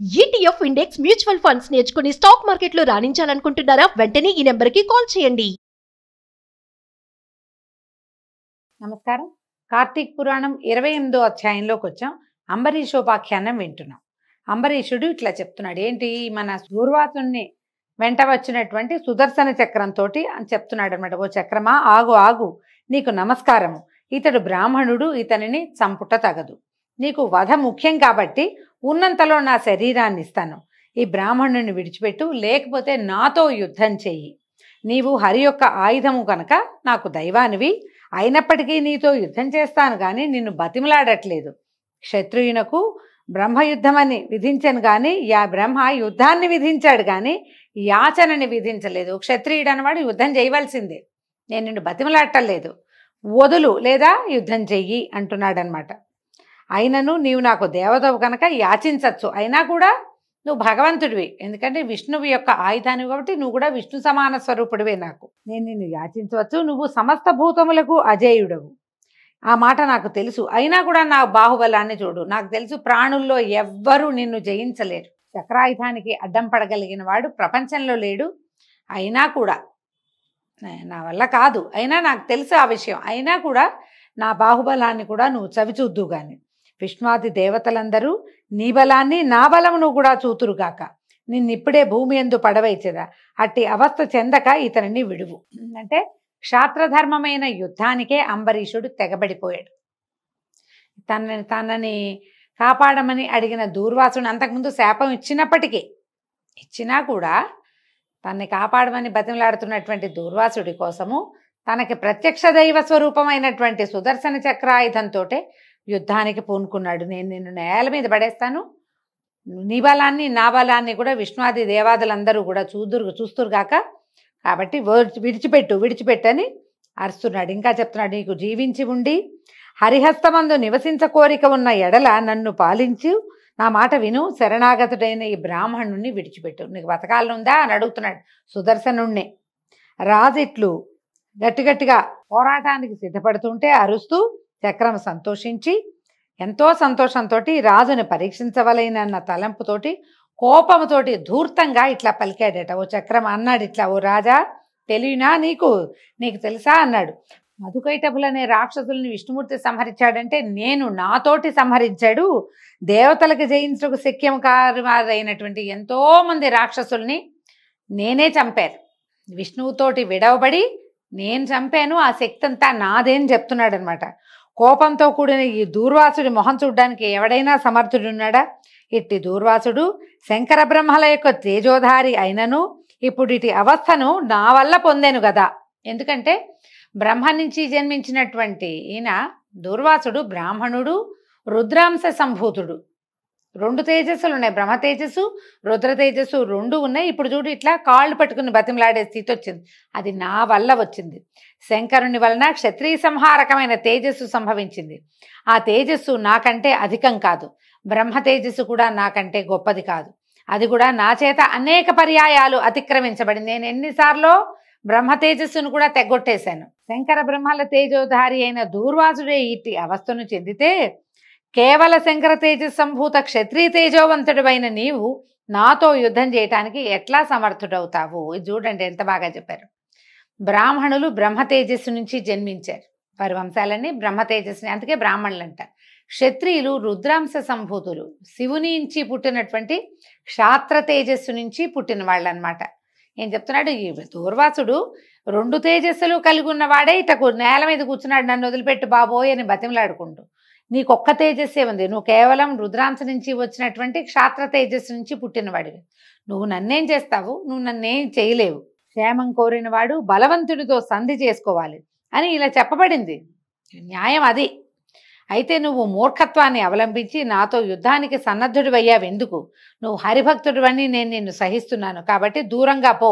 ETF index mutual funds నేర్చుకుని stock మార్కెట్లో రాణించాలనుకుంటున్నారా? వెంటనే ఈ నెంబర్కి కాల్ చేయండి. నమస్కారం. కార్తీక్ పురాణం 28వ అధ్యాయంలోకి వచ్చాం. అంబరీషోపాఖ్యానం వింటున్నాం. అంబరీషుడు ఇట్లా చెప్తున్నాడు. ఏంటి, మన దూర్వాసుని వెంట వచ్చినటువంటి సుదర్శన చక్రంతో అని చెప్తున్నాడు అనమాట. ఓ చక్రమా, ఆగు ఆగు, నీకు నమస్కారము. ఇతడు బ్రాహ్మణుడు, ఇతనిని చంపుట తగదు. నీకు వధ ముఖ్యం కాబట్టి ఉన్నంతలో నా శరీరాన్ని ఇస్తాను. ఈ బ్రాహ్మణుని విడిచిపెట్టు, లేకపోతే నాతో యుద్ధం చెయ్యి. నీవు హరి యొక్క ఆయుధము కనుక నాకు దైవానివి, అయినప్పటికీ నీతో యుద్ధం చేస్తాను కానీ నిన్ను బతిమలాడట్లేదు. క్షత్రియునకు బ్రహ్మయుద్ధమని విధించను కానీ బ్రహ్మ యుద్ధాన్ని విధించాడు కానీ యాచనని విధించలేదు. క్షత్రియుడు అన్నవాడు యుద్ధం చేయవలసిందే. నేను నిన్ను బతిమలాడటలేదు, వదులు లేదా యుద్ధం చెయ్యి అంటున్నాడనమాట. అయినను నీవు నాకు దేవతవు కనుక యాచించచ్చు, అయినా కూడా నువ్వు భగవంతుడివి, ఎందుకంటే విష్ణువు యొక్క ఆయుధానివి కాబట్టి నువ్వు కూడా విష్ణు సమాన స్వరూపుడివే. నేను నిన్ను యాచించవచ్చు, నువ్వు సమస్త భూతములకు అజేయుడవు. ఆ మాట నాకు తెలుసు, అయినా కూడా నా బాహుబలాన్ని చూడు. నాకు తెలుసు ప్రాణుల్లో ఎవ్వరూ నిన్ను జయించలేరు. చక్రాయుధానికి అడ్డం పడగలిగిన వాడు ప్రపంచంలో లేడు. అయినా కూడా నా వల్ల కాదు, అయినా నాకు తెలుసు ఆ విషయం. అయినా కూడా నా బాహుబలాన్ని కూడా నువ్వు చవిచూద్దు గాని. విష్ణువాది దేవతలందరూ నీ బలాన్ని నా బలమును కూడా చూతురుగాక. నిన్నిప్పుడే భూమి యందు పడవైచెదా. అట్టి అవస్థ చెందక ఇతనిని విడువు. అంటే క్షాత్రధర్మమైన యుద్ధానికే అంబరీషుడు తెగబడిపోయాడు. తనని కాపాడమని అడిగిన దూర్వాసుని అంతకుముందు శాపం ఇచ్చినా కూడా తనని కాపాడమని బతిమలాడుతున్నటువంటి దూర్వాసుడి కోసము తనకి ప్రత్యక్ష దైవ స్వరూపమైనటువంటి సుదర్శన చక్రాయుధంతో యుద్ధానికి పూనుకున్నాడు. నేను నిన్ను నేల మీద పడేస్తాను, నీ బలాన్ని నా బలాన్ని కూడా విష్ణువాది దేవాదులందరూ కూడా చూస్తురుగాక, కాబట్టి విడిచిపెట్టని అరుస్తున్నాడు. ఇంకా చెప్తున్నాడు, నీకు జీవించి ఉండి హరిహస్తమందు నివసించ కోరిక ఉన్న ఎడల నన్ను పాలించు, నా మాట విను, శరణాగతుడైన ఈ బ్రాహ్మణుణ్ణి విడిచిపెట్టు. నీకు బతకాలనుందా అని అడుగుతున్నాడు సుదర్శనుణ్ణి. రాజిట్లు గట్టిగట్టిగా పోరాటానికి సిద్ధపడుతుంటే అరుస్తూ చక్రం సంతోషించి ఎంతో సంతోషంతో రాజుని పరీక్షించవలైనన్న తలంపుతోటి కోపముతోటి ధూర్తంగా ఇట్లా పలికాడట. ఓ చక్రం అన్నాడు ఇట్లా, ఓ రాజా, తెలియనా నీకు తెలుసా అన్నాడు. మధుకైటపులనే రాక్షసుల్ని విష్ణుమూర్తి సంహరించాడంటే నేను నాతోటి సంహరించాడు. దేవతలకు జయించుటకు శక్యం కారైనటువంటి ఎంతో మంది రాక్షసుల్ని నేనే చంపాను. విష్ణువుతోటి విడవబడి నేను చంపాను, ఆ శక్తి అంతా నాదేని చెప్తున్నాడు అనమాట. కోపంతో కూడిన ఈ దూర్వాసుడి మొహం చూడ్డానికి ఎవడైనా సమర్థుడున్నాడా? ఇట్టి దూర్వాసుడు శంకర బ్రహ్మల యొక్క తేజోధారి అయినను ఇప్పుడు ఇటు అవస్థను నా వల్ల పొందాను కదా. ఎందుకంటే బ్రహ్మ నుంచి జన్మించినటువంటి ఈయన దూర్వాసుడు బ్రాహ్మణుడు, రుద్రాంశ సంభూతుడు. 2 తేజస్సులు ఉన్నాయి, బ్రహ్మ తేజస్సు, రుద్ర తేజస్సు 2 ఉన్నాయి. ఇప్పుడు చూడు ఇట్లా కాళ్ళు పట్టుకుని బతిమలాడే స్థితి వచ్చింది. అది నా వల్ల వచ్చింది. శంకరుని వలన క్షత్రియ సంహారకమైన తేజస్సు సంభవించింది. ఆ తేజస్సు నాకంటే అధికం కాదు, బ్రహ్మ తేజస్సు కూడా నాకంటే గొప్పది కాదు. అది కూడా నా చేత అనేక పర్యాయాలు అతిక్రమించబడింది. నేను ఎన్నిసార్లు బ్రహ్మ తేజస్సును కూడా తెగొట్టేశాను. శంకర బ్రహ్మల తేజోధారి అయిన దూర్వాసుడే ఇట్టి అవస్థను చెందితే కేవల శంకర తేజస్ సంభూత క్షత్రియ తేజోవంతుడివైన నీవు నాతో యుద్ధం చేయటానికి ఎట్లా సమర్థుడవుతావు? ఇది చూడండి ఎంత బాగా చెప్పారు. బ్రాహ్మణులు బ్రహ్మ తేజస్సు నుంచి జన్మించారు, వారి వంశాలన్నీ బ్రహ్మ తేజస్సుని, అందుకే బ్రాహ్మణులు అంటారు. క్షత్రియులు రుద్రాంశ సంభూతులు, శివుని నుంచి పుట్టినటువంటి క్షాత్ర తేజస్సు నుంచి పుట్టిన వాళ్ళు అనమాట. ఏం చెప్తున్నాడు, ఈ దూర్వాసుడు 2 తేజస్సులు కలిగి ఉన్నవాడే ఇటకు నేల మీద కూర్చున్నాడు. నన్ను వదిలిపెట్టు బాబోయ్ అని బతిమలాడుకుంటూ. నీకొక్క తేజస్సే ఉంది, నువ్వు కేవలం రుద్రాంశ నుంచి వచ్చినటువంటి క్షాత్ర తేజస్సు నుంచి పుట్టినవాడివి. నువ్వు నన్నేం చేస్తావు? నువ్వు నన్నేం చేయలేవు. క్షేమం కోరినవాడు బలవంతుడితో సంధి చేసుకోవాలి అని ఇలా చెప్పబడింది. న్యాయం అది. అయితే నువ్వు మూర్ఖత్వాన్ని అవలంబించి నాతో యుద్ధానికి సన్నద్ధుడివయ్యావెందుకు? నువ్వు హరిభక్తుడివని నేను నిన్ను సహిస్తున్నాను, కాబట్టి దూరంగా పో,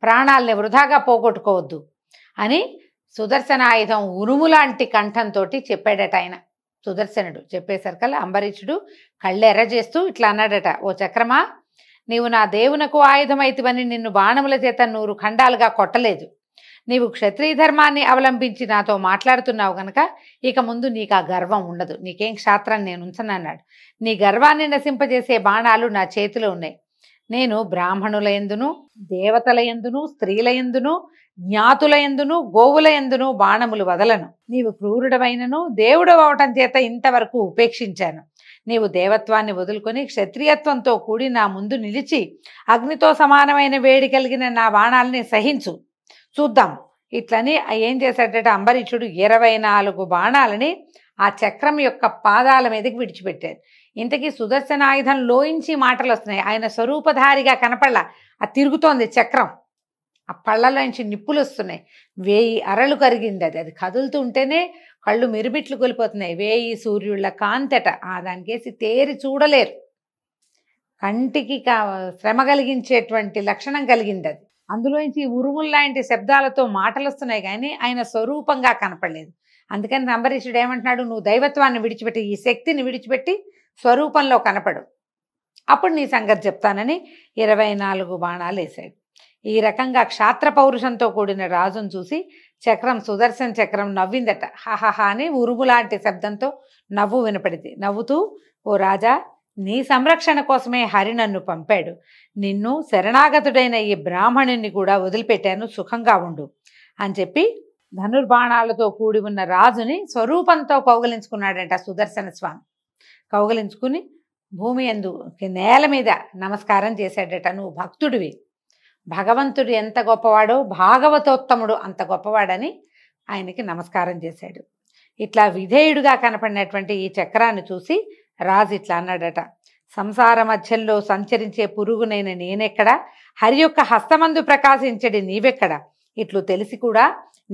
ప్రాణాలని వృధాగా పోగొట్టుకోవద్దు అని సుదర్శనాయుధం ఉరుములాంటి కంఠంతో చెప్పాడట ఆయన. సుదర్శనుడు చెప్పేసరికల్లా అంబరీషుడు కళ్ళెర్ర చేస్తూ ఇట్లా అన్నాడట, ఓ చక్రమా, నీవు నా దేవునకు ఆయుధమైతివని నిన్ను బాణముల చేత 100 ఖండాలుగా కొట్టలేదు. నీవు క్షత్రియ ధర్మాన్ని అవలంబించి నాతో మాట్లాడుతున్నావు గనక ఇక ముందు నీకు ఆ గర్వం ఉండదు, నీకేం క్షాత్రాన్ని నేను ఉంచనన్నాడు. నీ గర్వాన్ని నశింపజేసే బాణాలు నా చేతిలో ఉన్నాయి. నేను బ్రాహ్మణుల యందును, దేవతల యందును, స్త్రీల యందును, జ్ఞాతుల యందును, గోవుల యందును బాణములు వదలను. నీవు క్రూరుడవైనను దేవుడు అవటం చేత ఇంతవరకు ఉపేక్షించాను. నీవు దేవత్వాన్ని వదులుకొని క్షత్రియత్వంతో కూడి నా ముందు నిలిచి అగ్నితో సమానమైన వేడి కలిగిన నా బాణాలని సహించు, చూద్దాం. ఇట్లని ఏం చేశాడట అంబరీషుడు 24 బాణాలని ఆ చక్రం యొక్క పాదాల మీదకి విడిచిపెట్టాడు. ఇంతకీ సుదర్శనాయుధం లోయించి మాటలు వస్తున్నాయి. ఆయన స్వరూపధారిగా కనపడలా, అది తిరుగుతోంది చక్రం. ఆ పళ్ళలోంచి నిప్పులు వస్తున్నాయి. 1000 అరలు కరిగింది. అది కదులుతూ ఉంటేనే కళ్ళు మిరుమిట్లు కొలిపోతున్నాయి. 1000 సూర్యుళ్ళ కాంతట దానికేసి తేరి చూడలేరు. కంటికి శ్రమ కలిగించేటువంటి లక్షణం కలిగింది అది. అందులోంచి ఉరుముల్లాంటి శబ్దాలతో మాటలు వస్తున్నాయి కానీ ఆయన స్వరూపంగా కనపడలేదు. అందుకని అంబరీషుడు ఏమంటున్నాడు, నువ్వు దైవత్వాన్ని విడిచిపెట్టి, ఈ శక్తిని విడిచిపెట్టి స్వరూపంలో కనపడు, అప్పుడు నీ సంగతి చెప్తానని 24 బాణాలు వేశాడు. ఈ రకంగా క్షాత్ర పౌరుషంతో కూడిన రాజును చూసి చక్రం, సుదర్శన చక్రం నవ్విందట. హాహాహా అని ఉరుములాంటి శబ్దంతో నవ్వు వినపడింది. నవ్వుతూ, ఓ రాజా, నీ సంరక్షణ కోసమే హరి నన్ను పంపాడు. నిన్ను శరణాగతుడైన ఈ బ్రాహ్మణుని కూడా వదిలిపెట్టాను, సుఖంగా ఉండు అని చెప్పి ధనుర్బాణాలతో కూడి ఉన్న రాజుని స్వరూపంతో కౌగలించుకున్నాడంట సుదర్శన స్వామి. కౌగలించుకుని భూమి యందు నేల మీద నమస్కారం చేశాడట. నువ్వు భక్తుడివి, భగవంతుడు ఎంత గొప్పవాడో భాగవతోత్తముడు అంత గొప్పవాడని ఆయనకి నమస్కారం చేశాడు. ఇట్లా విధేయుడుగా కనపడినటువంటి ఈ చక్రాన్ని చూసి రాజు ఇట్లా అన్నాడట, సంసార మధ్యలో సంచరించే పురుగునైన నేనెక్కడ, హరి యొక్క హస్తమందు ప్రకాశించడి నీవెక్కడ, ఇట్లు తెలిసి కూడా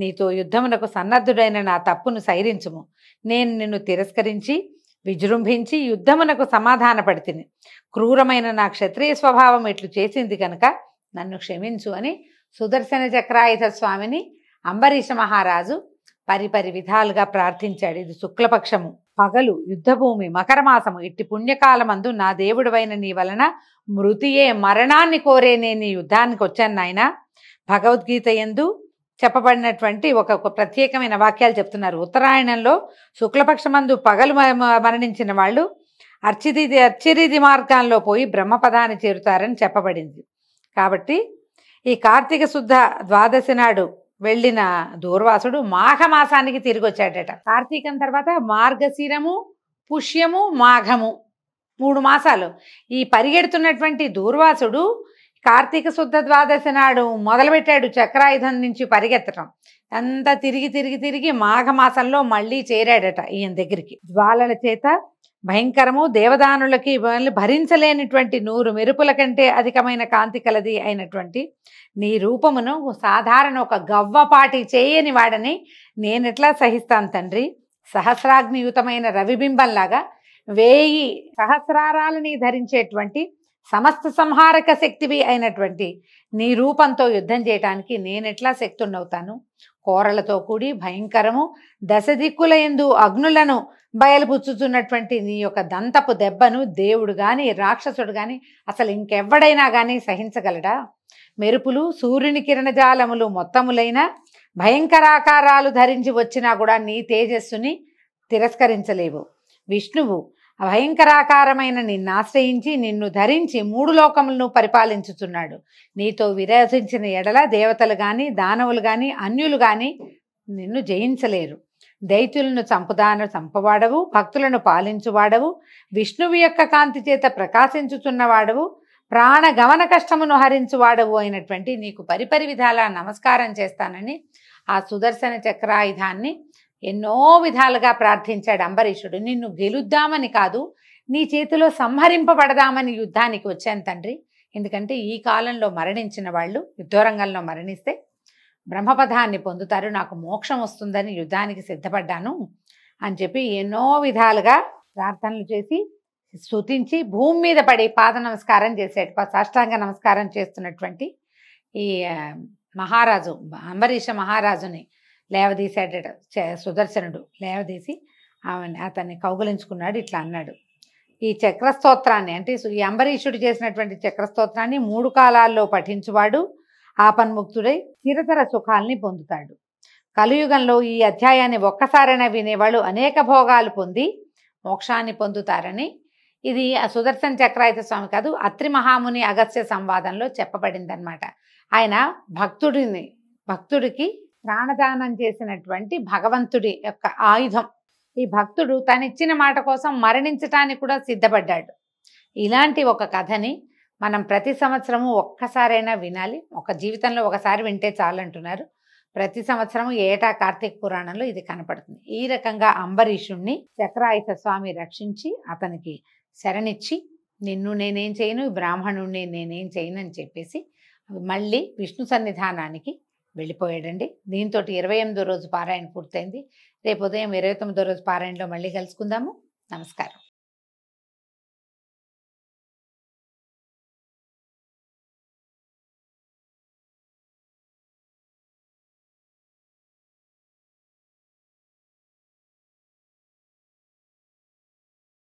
నీతో యుద్ధమునకు సన్నద్ధుడైన నా తప్పును సైరించుము. నేను నిన్ను తిరస్కరించి విజృంభించి యుద్ధమునకు సమాధానపడితిని. క్రూరమైన నా క్షత్రియ స్వభావం ఇట్లు చేసింది కనుక నన్ను క్షమించు అని సుదర్శన చక్రాయుధ స్వామిని అంబరీష మహారాజు పరిపరి విధాలుగా ప్రార్థించాడు. ఇది శుక్లపక్షము, పగలు, యుద్ధభూమి, మకరమాసము, ఇట్టి పుణ్యకాలమందు నా దేవుడివైన నీ వలన మృతియే మరణాన్ని కోరే నేను ఈ యుద్ధానికి వచ్చాను నాయన. భగవద్గీత యందు చెప్పబడినటువంటి ఒక ప్రత్యేకమైన వాక్యాలు చెప్తున్నారు. ఉత్తరాయణంలో శుక్లపక్షమందు పగలు మరణించిన వాళ్ళు అర్చిరిది మార్గాల్లో పోయి బ్రహ్మపదాన్ని చేరుతారని చెప్పబడింది. కాబట్టి ఈ కార్తీక శుద్ధ ద్వాదశి నాడు వెళ్ళిన దూర్వాసుడు మాఘమాసానికి తిరిగి వచ్చాడట. కార్తీకం తర్వాత మార్గశిరము, పుష్యము, మాఘము 3 మాసాలు. ఈ పరిగెడుతున్నటువంటి దూర్వాసుడు కార్తీక శుద్ధ ద్వాదశి నాడు మొదలుపెట్టాడు చక్రాయుధం నుంచి పరిగెత్తడం. అంతా తిరిగి తిరిగి తిరిగి మాఘమాసంలో మళ్ళీ చేరాడట ఈయన దగ్గరికి. జ్వాలల చేత భయంకరము, దేవదానులకి భరించలేనిటువంటి 100 మెరుపుల కంటే అధికమైన కాంతి కలది అయినటువంటి నీ రూపమును సాధారణ ఒక గవ్వపాటి చేయని వాడని నేనెట్లా సహిస్తాను తండ్రి. సహస్రాగ్నియుతమైన రవిబింబంలాగా 1000 సహస్రారాలని ధరించేటువంటి సమస్త సంహారక శక్తివి అయినటువంటి నీ రూపంతో యుద్ధం చేయటానికి నేనెట్లా శక్తున్నవుతాను. కోరలతో కూడి భయంకరము, 10 దిక్కుల యందు అగ్నులను బయలుపుచ్చుతున్నటువంటి నీ యొక్క దంతపు దెబ్బను దేవుడు గాని రాక్షసుడు గాని అసలు ఇంకెవ్వడైనా గాని సహించగలడా. మెరుపులు, సూర్యుని కిరణజాలములు మొత్తములైన భయంకరాకారాలు ధరించి వచ్చినా కూడా నీ తేజస్సుని తిరస్కరించలేవు. విష్ణువు భయంకరాకారమైన నిన్ను ఆశ్రయించి నిన్ను ధరించి 3 లోకములను పరిపాలించుతున్నాడు. నీతో విరోధించిన ఎడల దేవతలు గాని దానవులు గాని అన్యులు గాని నిన్ను జయించలేరు. దైత్యులను చంపవాడవు, భక్తులను పాలించువాడవు, విష్ణువు యొక్క కాంతి చేత ప్రకాశించుతున్నవాడవు, ప్రాణ గమన కష్టమును హరించువాడవు అయినటువంటి నీకు పరిపరి విధాలా నమస్కారం చేస్తానని ఆ సుదర్శన చక్రాయుధాన్ని ఎన్నో విధాలుగా ప్రార్థించాడు అంబరీషుడు. నిన్ను గెలుద్దామని కాదు, నీ చేతిలో సంహరింపబడదామని యుద్ధానికి వచ్చాను తండ్రి. ఎందుకంటే ఈ కాలంలో మరణించిన వాళ్ళు యుద్ధరంగంలో మరణిస్తే బ్రహ్మపదాన్ని పొందుతారు, నాకు మోక్షం వస్తుందని యుద్ధానికి సిద్ధపడ్డాను అని చెప్పి ఎన్నో విధాలుగా ప్రార్థనలు చేసి స్తుతించి భూమి మీద పడి పాద నమస్కారం చేశాడు. సాష్టాంగ నమస్కారం చేస్తున్నటువంటి ఈ మహారాజు అంబరీష మహారాజుని లేవదీశాడట సుదర్శనుడు. లేవదీసి అతన్ని కౌగులించుకున్నాడు. ఇట్లా అన్నాడు, ఈ చక్రస్తోత్రాన్ని అంటే ఈ అంబరీషుడు చేసినటువంటి చక్రస్తోత్రాన్ని 3 కాలాల్లో పఠించువాడు ఆపన్ముక్తుడై చిరతర సుఖాల్ని పొందుతాడు. కలియుగంలో ఈ అధ్యాయాన్ని ఒక్కసారైనా వినేవాళ్ళు అనేక భోగాలు పొంది మోక్షాన్ని పొందుతారని ఇది ఆ సుదర్శన చక్రాయుధ స్వామి కాదు, అత్రి మహాముని అగస్త్య సంవాదంలో చెప్పబడిందనమాట. ఆయన భక్తుడికి ప్రాణదానం చేసినటువంటి భగవంతుడి యొక్క ఆయుధం. ఈ భక్తుడు తనిచ్చిన మాట కోసం మరణించటానికి కూడా సిద్ధపడ్డాడు. ఇలాంటి ఒక కథని మనం ప్రతి సంవత్సరము ఒక్కసారైనా వినాలి. ఒక జీవితంలో ఒకసారి వింటే చాలంటున్నారు. ప్రతి సంవత్సరం ఏటా కార్తీక పురాణంలో ఇది కనపడుతుంది. ఈ రకంగా అంబరీషుణ్ణి చక్రాయుధ స్వామి రక్షించి అతనికి శరణిచ్చి, నిన్ను నేనేం చేయను, బ్రాహ్మణుణ్ణి నేనేం చేయను అని చెప్పేసి మళ్ళీ విష్ణు సన్నిధానానికి వెళ్ళిపోయాడండి. దీంతో 28వ రోజు పారాయణ పూర్తయింది. రేపు ఉదయం 29వ రోజు పారాయణలో మళ్ళీ కలుసుకుందాము. నమస్కారం.